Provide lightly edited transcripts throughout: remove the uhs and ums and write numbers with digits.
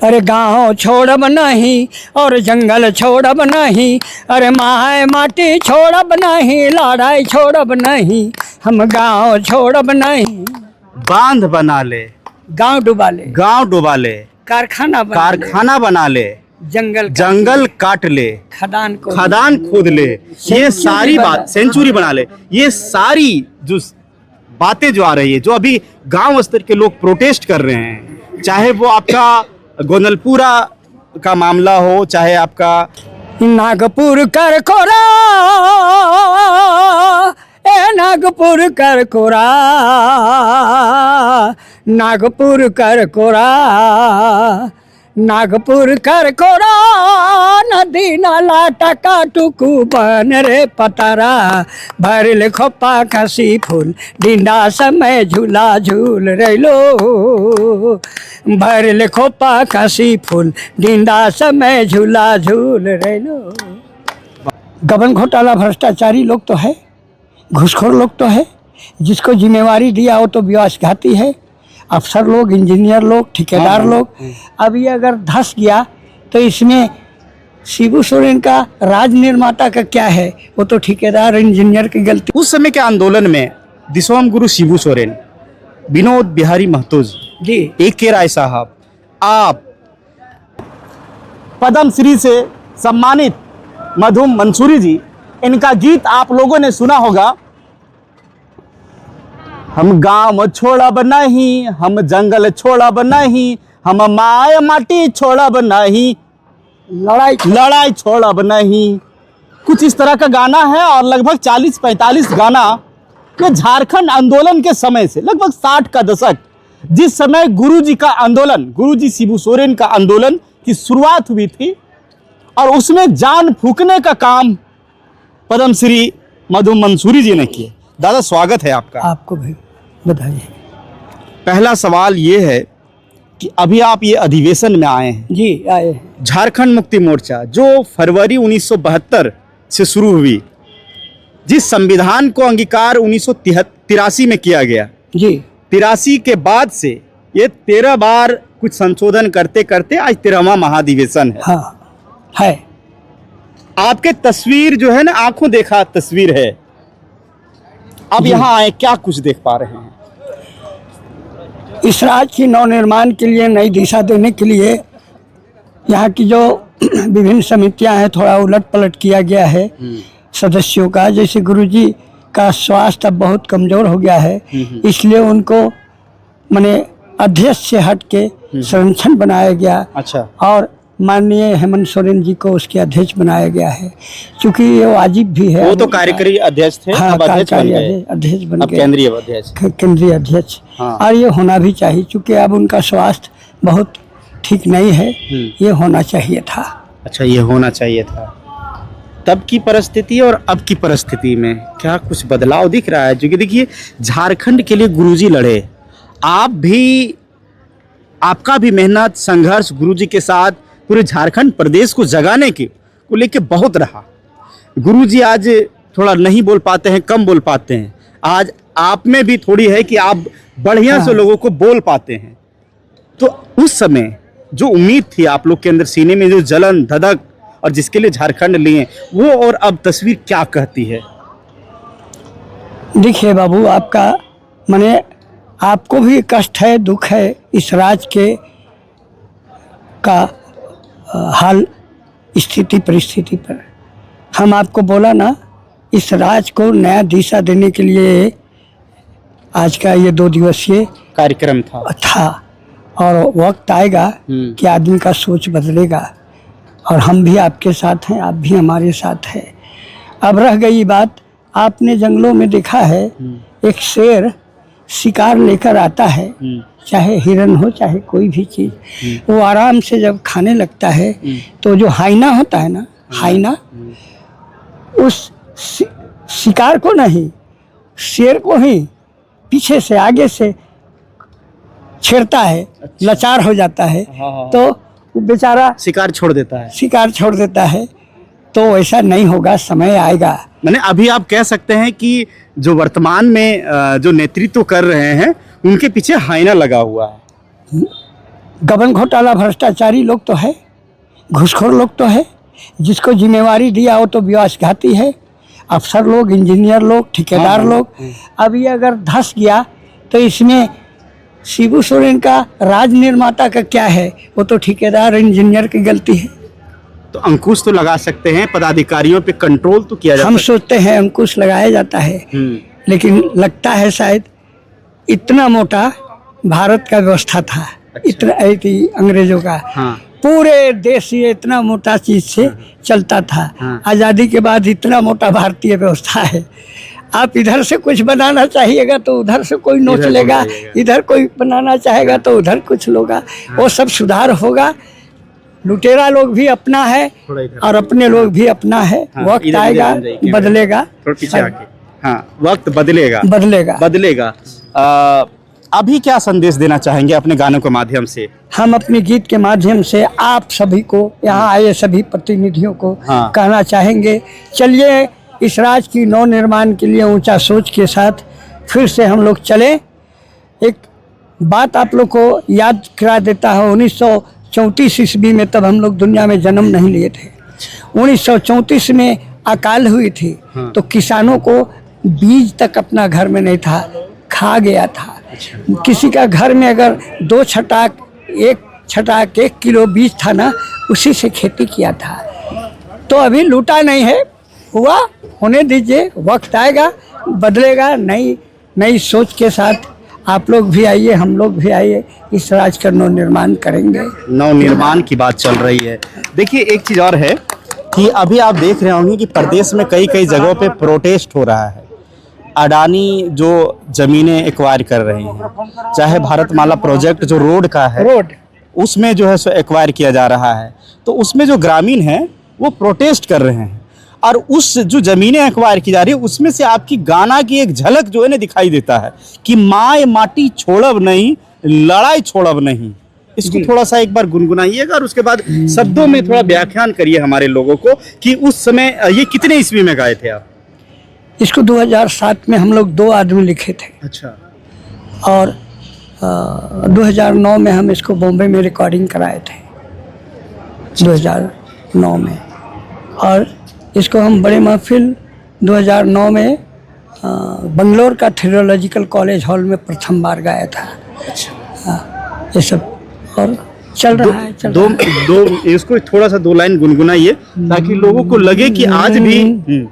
अरे गाँव छोड़ब नहीं और जंगल छोड़ब नहीं, अरे माय माटी छोड़ब नहीं, लड़ाई छोड़ब नहीं, हम गाँव छोड़ब नहीं। बांध बना ले, गाँव डुबा ले, गांव डुबा ले, कारखाना बना ले, जंगल काट ले, खदान खोद ले, ये सारी बात सेंचुरी बना ले, ये सारी जो बातें जो आ रही है, जो अभी गांव स्तर के लोग प्रोटेस्ट कर रहे हैं, चाहे वो आपका गोंदलपुरा का मामला हो, चाहे आपका नागपुर कर कोरा, ए नागपुर कर कोरा, नागपुर कर कोरा, नागपुर कर कोरा, नदी नाला टका टुकू बन रे पतारा, भरल खोपा खसी फूल डिंडा समय झूला झूल रैलो, भरल खोपा खसी फूल डिंडा समय झूला झूल रैलो। गबन घोटाला भ्रष्टाचारी लोग तो है, घूसखोर लोग तो है, जिसको जिम्मेवारी दिया हो तो विश्वासघाती है, अफसर लोग, इंजीनियर लोग, ठेकेदार लोग। अब ये अगर धस गया तो इसमें शिबू सोरेन का राज निर्माता का क्या है, वो तो ठेकेदार इंजीनियर की गलती। उस समय के आंदोलन में दिसोम गुरु शिबू सोरेन, विनोद बिहारी महतो जी, AK राय साहब, आप पद्म श्री से सम्मानित मधुम मंसूरी जी, इनका गीत आप लोगों ने सुना होगा, हम गांव छोड़ब नहीं, हम जंगल छोड़ब नहीं, हम माय माटी छोड़ब नहीं, लड़ाई छोड़ब नहीं, कुछ इस तरह का गाना है। और लगभग 40-45 गाना ये झारखंड आंदोलन के समय से, लगभग 60 का दशक, जिस समय गुरुजी का आंदोलन, गुरुजी शिबू सोरेन का आंदोलन की शुरुआत हुई थी, और उसमें जान फूकने का काम पद्मश्री मधु मंसूरी जी ने किया। दादा स्वागत है आपका। आपको भी बधाई। पहला सवाल ये है कि अभी आप ये अधिवेशन में आए हैं। जी आए हैं। झारखंड मुक्ति मोर्चा जो फरवरी 1972 से शुरू हुई, जिस संविधान को अंगीकार 1983 में किया गया, जी 83 के बाद से ये 13 बार कुछ संशोधन करते करते आज 13वां महाधिवेशन है। हाँ है। आपके तस्वीर जो है ना, आंखों देखा तस्वीर है। अब यहाँ आए, क्या कुछ देख पा रहे हैं? इस राज्य की नवनिर्माण के लिए, नई दिशा देने के लिए यहाँ की जो विभिन्न समितियां हैं, थोड़ा उलट पलट किया गया है सदस्यों का। जैसे गुरुजी का स्वास्थ्य अब बहुत कमज़ोर हो गया है, इसलिए उनको माने अध्यक्ष से हट के संरक्षण बनाया गया। अच्छा। और माननीय हेमंत सोरेन जी को उसके अध्यक्ष बनाया गया है, क्योंकि ये वाजिब भी है। वो तो कार्यकारी अध्यक्ष थे, हाँ, अब अध्यक्ष बन गए, अध्यक्ष बन गए, केंद्रीय अध्यक्ष, केंद्रीय अध्यक्ष। हाँ। और ये होना भी चाहिए, क्योंकि अब उनका स्वास्थ्य बहुत ठीक नहीं है, ये होना चाहिए था। अच्छा, ये होना चाहिए था। तब की परिस्थिति और अब की परिस्थिति में क्या कुछ बदलाव दिख रहा है? क्योंकि देखिए, झारखंड के लिए गुरुजी लड़े, आप भी, आपका भी मेहनत संघर्ष गुरुजी के साथ पूरे झारखंड प्रदेश को जगाने को लेके बहुत रहा। गुरुजी आज थोड़ा नहीं बोल पाते हैं, कम बोल पाते हैं, आज आप में भी थोड़ी है कि आप बढ़िया से लोगों को बोल पाते हैं। तो उस समय जो उम्मीद थी आप लोग के अंदर, सीने में जो जलन धधक, और जिसके लिए झारखंड लिए, वो और अब तस्वीर क्या कहती है? देखिए बाबू, आपका माने आपको भी कष्ट है, दुख है इस राज्य के का हाल, स्थिति परिस्थिति पर। हम आपको बोला ना, इस राज्य को नया दिशा देने के लिए आज का ये 2 दिवसीय कार्यक्रम था, और वक्त आएगा कि आदमी का सोच बदलेगा, और हम भी आपके साथ हैं, आप भी हमारे साथ हैं। अब रह गई बात, आपने जंगलों में देखा है, एक शेर शिकार लेकर आता है, चाहे हिरन हो चाहे कोई भी चीज़, वो आराम से जब खाने लगता है तो जो हाइना होता है ना, हाइना उस शिकार को नहीं, शेर को ही पीछे से आगे से छेड़ता है। अच्छा। लाचार हो जाता है। हाँ। तो बेचारा शिकार छोड़ देता है। तो ऐसा नहीं होगा, समय आएगा। मैंने अभी आप कह सकते हैं कि जो वर्तमान में जो नेतृत्व कर रहे हैं, उनके पीछे हाइना लगा हुआ है। गबन घोटाला भ्रष्टाचारी लोग तो है, घूसखोर लोग तो है, जिसको जिम्मेवारी दिया हो तो विश्वासघाती है, अफसर लोग, इंजीनियर लोग, ठेकेदार लोग। अब ये अगर धंस गया तो इसमें शिबू सोरेन का राज निर्माता का क्या है? वो तो ठेकेदार इंजीनियर की गलती है। तो अंकुश तो लगा सकते हैं, पदाधिकारियों पे कंट्रोल तो किया जा हम सकता सोचते हैं अंकुश लगाया जाता है, लेकिन लगता है शायद इतना मोटा भारत का व्यवस्था था, इतना थी अंग्रेजों का। हाँ। पूरे देश ये इतना मोटा चीज से चलता था। हाँ। आज़ादी के बाद इतना मोटा भारतीय व्यवस्था है। आप इधर से कुछ बनाना चाहिएगा तो उधर से कोई नोच इधर लेगा, कोई लेगा। इधर कोई बनाना चाहेगा तो उधर कुछ लोगा। वो सब सुधार होगा। लुटेरा लोग भी अपना है थोड़ा इधर। और अपने लोग भी अपना है। हाँ, वक्त इधर- आएगा, इधर जाइए, बदलेगा, थोड़ा पीछे आके। हाँ, वक्त बदलेगा बदलेगा। बदलेगा। अभी क्या संदेश देना चाहेंगे अपने गानों के माध्यम से? हम अपने गीत के माध्यम से आप सभी को, यहाँ आए सभी प्रतिनिधियों को हाँ। कहना चाहेंगे, चलिए इस राज्य की नव निर्माण के लिए ऊंचा सोच के साथ फिर से हम लोग चलें। एक बात आप लोग को याद करा देता है, 1934 ईस्वी में तब हम लोग दुनिया में जन्म नहीं लिए थे। 1934 में अकाल हुई थी। हाँ। तो किसानों को बीज तक अपना घर में नहीं था, खा गया था। किसी का घर में अगर 2 छटाक 1 किलो बीज था ना, उसी से खेती किया था। तो अभी लूटा नहीं है, हुआ, होने दीजिए, वक्त आएगा, बदलेगा। नई सोच के साथ आप लोग भी आइए, हम लोग भी आइए, इस राज्य का नव निर्माण करेंगे। नव निर्माण की बात चल रही है। देखिए एक चीज और है कि अभी आप देख रहे होंगे कि प्रदेश में कई जगहों पे प्रोटेस्ट हो रहा है। अडानी जो जमीनें एक्वायर कर रहे हैं, चाहे भारतमाला प्रोजेक्ट जो रोड का है, रोड उसमें जो है सो एक्वायर किया जा रहा है, तो उसमें जो ग्रामीण हैं वो प्रोटेस्ट कर रहे हैं। और उस जो जमीनें एक्वायर की जा रही है उसमें से आपकी गाना की एक झलक जो है ना दिखाई देता है कि माए माटी छोड़ब नहीं, लड़ाई छोड़ब नहीं। इसको थोड़ा सा एक बार गुनगुनाइएगा और उसके बाद शब्दों में थोड़ा व्याख्यान करिए हमारे लोगों को कि उस समय ये कितने ईस्वी में गाए थे आप? इसको 2007 में हम लोग 2 आदमी लिखे थे अच्छा। और 2009 में हम इसको बॉम्बे में रिकॉर्डिंग कराए थे, 2009 में। और इसको हम बड़े महफिल 2009 में बंगलोर का थियोलॉजिकल कॉलेज हॉल में प्रथम बार गाया था। ये सब और चल रहा है, चल रहा है। दो इसको थोड़ा सा 2 लाइन गुनगुनाइए ताकि लोगों को लगे कि आज भी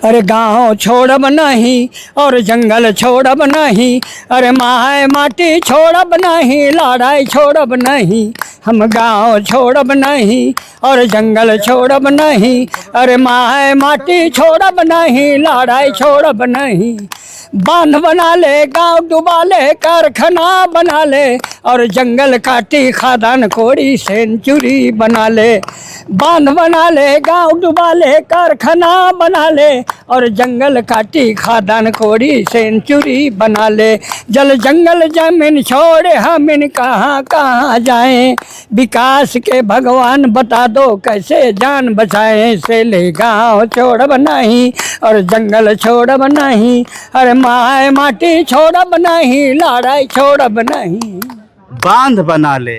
अरे गाँव छोड़ब नहीं और जंगल छोड़ब नहीं, अरे माए माटी छोड़ब नहीं, लड़ाई छोड़ब नहीं। हम गाँव छोड़ब नहीं और जंगल छोड़ब नहीं, अरे माए माटी छोड़ब नहीं, लड़ाई छोड़ब नहीं। बांध बना ले, गांव डुबा ले, कारखाना बना ले और जंगल काटी खादान कोड़ी सेंचुरी बना ले। बांध बना ले, गांव डुबा ले, कारखाना बना ले और जंगल काटी खादान कोड़ी सेंचुरी बना ले। जल जंगल जमीन छोड़े हम इन कहाँ कहाँ जाएं, विकास के भगवान बता दो कैसे जान बचाएं। से ले गाँव छोड़ब नहीं और जंगल छोड़ब नहीं, अरे माए माटी छोड़ब नहीं, लड़ाई छोड़ब नहीं। बांध बना ले,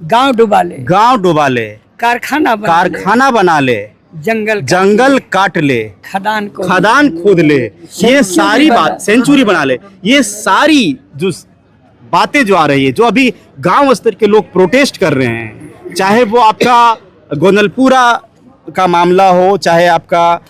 गांव डुबा ले, गांव डुबा ले, कारखाना बना ले, जंगल काट ले, खदान खोद ले, ये सारी बात, सेंचुरी बना ले, ये सारी जो बातें जो आ रही है, जो अभी गांव स्तर के लोग प्रोटेस्ट कर रहे हैं, चाहे वो आपका गोंदलपुरा का मामला हो, चाहे आपका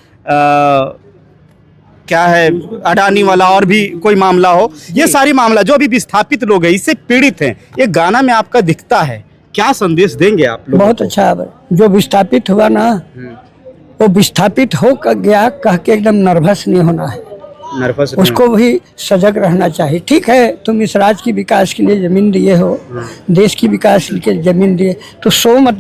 क्या है अडानी वाला और भी कोई मामला हो, ये सारी मामला जो अभी विस्थापित लोग हैं इससे पीड़ित हैं, ये गाना में आपका दिखता है। क्या संदेश देंगे आप लोग? बहुत अच्छा। जो विस्थापित हुआ ना, वो विस्थापित हो कर गया कह के एकदम नर्वस नहीं होना है, नर्वस उसको भी सजग रहना चाहिए। ठीक है, तुम इस राज्य की विकास के लिए जमीन दिए हो, देश की विकास के लिए जमीन दिए, तो सो मत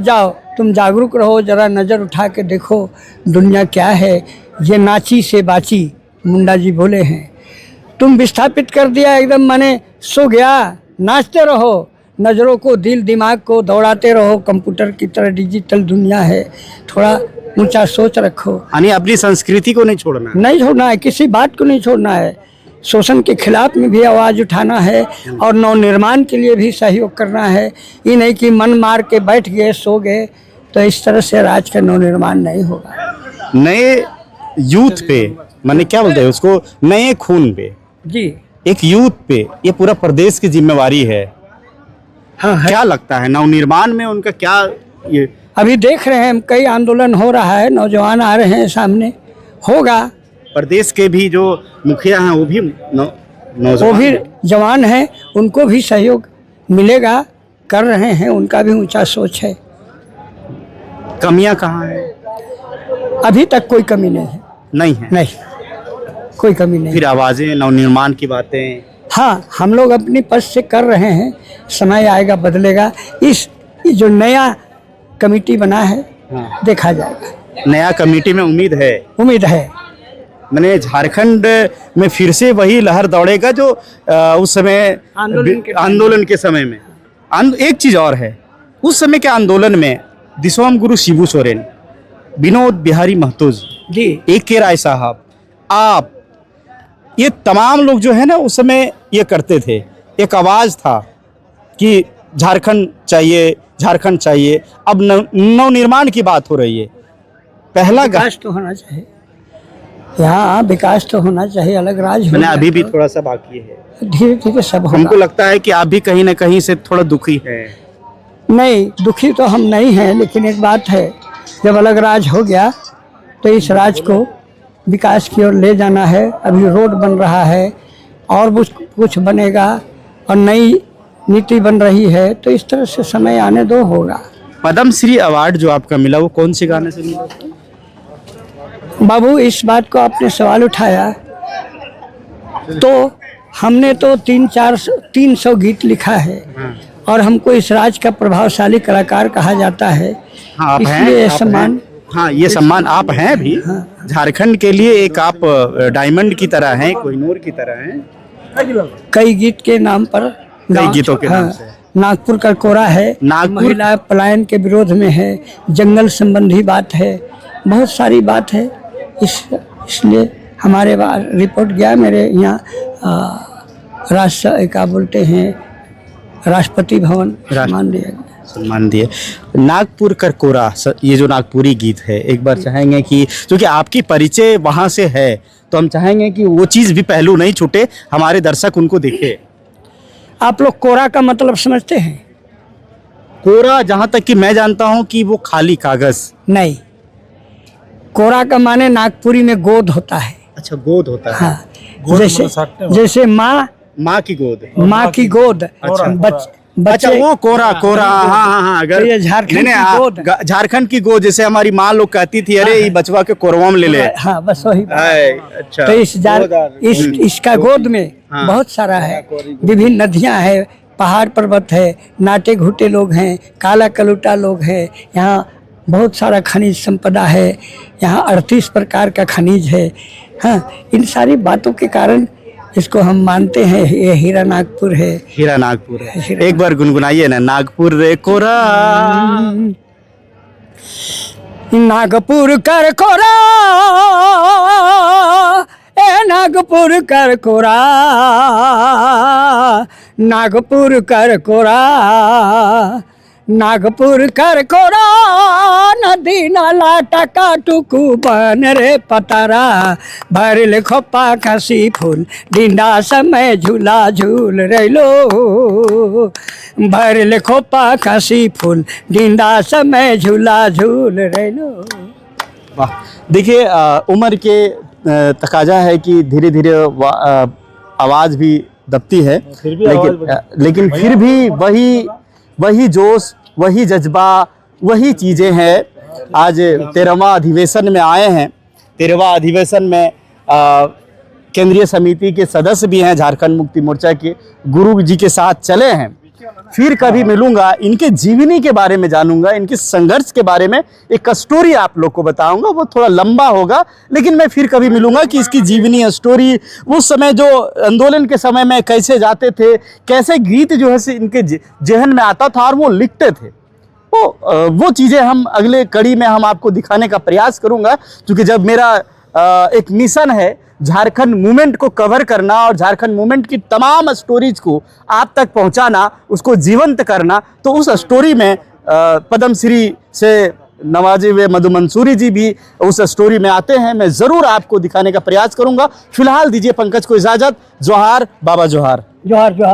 जाओ, तुम जागरूक रहो, जरा नज़र उठा के देखो दुनिया क्या है। ये नाची से बाची, मुंडा जी बोले हैं। तुम विस्थापित कर दिया एकदम, माने सो गया। नाचते रहो, नज़रों को, दिल दिमाग को दौड़ाते रहो। कंप्यूटर की तरह डिजिटल दुनिया है, थोड़ा ऊंचा सोच रखो। यानी अपनी संस्कृति को नहीं छोड़ना है, नहीं छोड़ना है, किसी बात को नहीं छोड़ना है। शोषण के खिलाफ में भी आवाज़ उठाना है और नवनिर्माण के लिए भी सहयोग करना है। ये नहीं कि मन मार के बैठ गए, सो गए, तो इस तरह से राज्य का नवनिर्माण नहीं होगा। नए यूथ पे, माने क्या बोलते हैं उसको, नए खून पे, जी एक यूथ पे ये पूरा प्रदेश की जिम्मेवारी है। हाँ है। क्या लगता है नवनिर्माण में उनका क्या ये? अभी देख रहे हैं कई आंदोलन हो रहा है, नौजवान आ रहे हैं सामने, होगा। प्रदेश के भी जो मुखिया हैं वो भी वो नौजवान भी जवान हैं, उनको भी सहयोग मिलेगा, कर रहे हैं, उनका भी ऊंचा सोच है। कमियां कहाँ हैं? अभी तक कोई कमी नहीं है। नहीं है। नहीं, कोई कमी नहीं। फिर आवाजें, नवनिर्माण की बातें। हाँ, हम लोग अपनी पद से कर रहे हैं, समय आएगा बदलेगा। ये जो नया कमेटी बना है, हाँ। देखा जाएगा। नया कमेटी में उम्मीद है? उम्मीद है। मैंने झारखंड में फिर से वही लहर दौड़ेगा जो उस समय आंदोलन के समय में। एक चीज और है, उस समय के आंदोलन में दिसोम गुरु शिबू सोरेन, विनोद बिहारी महतो जी, A.K. राय साहब, आप, ये तमाम लोग जो है ना उस समय ये करते थे, एक आवाज़ था कि झारखंड चाहिए, झारखंड चाहिए। अब नवनिर्माण की बात हो रही है। पहला विकास तो होना चाहिए, यहाँ विकास तो होना चाहिए, अलग राज्य मैंने होना अभी भी थोड़ा सा बाकी है। धीरे धीरे सब हमको होगा। लगता है कि आप भी कहीं ना कहीं से थोड़ा दुखी हैं। नहीं, दुखी तो हम नहीं हैं, लेकिन एक बात है, जब अलग राज हो गया तो इस राज को विकास की ओर ले जाना है। अभी रोड बन रहा है और कुछ बनेगा और नई नीति बन रही है, तो इस तरह से समय आने दो, होगा। पद्म श्री अवार्ड जो आपका मिला वो कौन से गाने से मिला? बाबू, इस बात को आपने सवाल उठाया तो हमने तो 300 गीत लिखा है और हमको इस राज्य का प्रभावशाली कलाकार कहा जाता है। हाँ, आप हैं, इसलिए ये आप सम्मान, हैं। हाँ, ये सम्मान आप हैं भी। झारखंड के लिए एक आप डायमंड की तरह हैं, कोहिनूर की तरह हैं। कई गीत के नाम पर, कई गीतों के नाम से। नागपुर का कोरा है, नागपुर, महिला पलायन के विरोध में है, जंगल संबंधी बात है, बहुत सारी बात है। इसलिए हमारे रिपोर्ट गया मेरे यहाँ राष्ट्र क्या बोलते हैं, राष्ट्रपति भवन, सम्मान दिया गया। सम्मान दिए। नागपुर का कोरा, ये जो नागपुरी गीत है, एक बार चाहेंगे कि क्योंकि आपकी परिचय वहाँ से है तो हम चाहेंगे कि वो चीज़ भी पहलू नहीं छूटे, हमारे दर्शक उनको देखे। आप लोग कोरा का मतलब समझते हैं? कोरा, जहाँ तक कि मैं जानता हूँ कि वो खाली कागज। नहीं, कोरा का माने नागपुरी में गोद होता है। अच्छा, गोद होता है। हाँ, जैसे माँ की गोद, माँ की गोद। अच्छा, वो कोरा, हाँ, अगर ये झारखंड की गोद, झारखंड की गोद, जैसे हमारी माँ लोग कहती थी, अरे ये बचवा के कोरवा में ले ले। हाँ, बस वही। अच्छा, तो इसका गोद में बहुत सारा है, विभिन्न नदियां है, पहाड़ पर्वत है, नाटे घुटे लोग हैं, काला कलूटा लोग हैं। यहाँ बहुत सारा खनिज संपदा है, यहाँ 38 प्रकार का खनिज है। हाँ, इन सारी बातों के कारण इसको हम मानते हैं ये हीरा नागपुर है। हीरा नागपुर है। एक बार गुनगुनाइए ना, नागपुर रे कोरा, नागपुर कर कोरा, ए नागपुर कर कोरा, नागपुर कर कोरा, नागपुर कर कोरा, नदी नाला टका टुकू बन रे पतारा, भरल खोपा खसी फूल, डिंडा समय झूला झूल रेलो, भरल खोपा खसी फूल, डिंडा समय झूला झूल रेलो। वाह, देखिए उम्र के तकाजा है कि धीरे धीरे आवाज़ भी दबती है, लेकिन फिर भी वही जोश, वही जज्बा, वही चीज़ें हैं। आज 13वां अधिवेशन में आए हैं। 13वां अधिवेशन में केंद्रीय समिति के सदस्य भी हैं, झारखंड मुक्ति मोर्चा के गुरु जी के साथ चले हैं। फिर कभी मिलूंगा, इनके जीवनी के बारे में जानूंगा, इनके संघर्ष के बारे में एक स्टोरी आप लोग को बताऊंगा। वो थोड़ा लंबा होगा, लेकिन मैं फिर कभी मिलूंगा कि इसकी जीवनी स्टोरी, उस समय जो आंदोलन के समय में कैसे जाते थे, कैसे गीत जो है इनके जहन में आता था और वो लिखते थे, वो चीज़ें हम अगले कड़ी में हम आपको दिखाने का प्रयास करूंगा। क्योंकि जब मेरा एक मिशन है झारखंड मूवमेंट को कवर करना और झारखंड मूवमेंट की तमाम स्टोरीज को आप तक पहुंचाना, उसको जीवंत करना, तो उस स्टोरी में पद्मश्री से नवाजे हुए मधु मंसूरी जी भी उस स्टोरी में आते हैं। मैं ज़रूर आपको दिखाने का प्रयास करूंगा। फिलहाल दीजिए पंकज को इजाज़त। जोहार बाबा, जोहार। जोहार जोहार।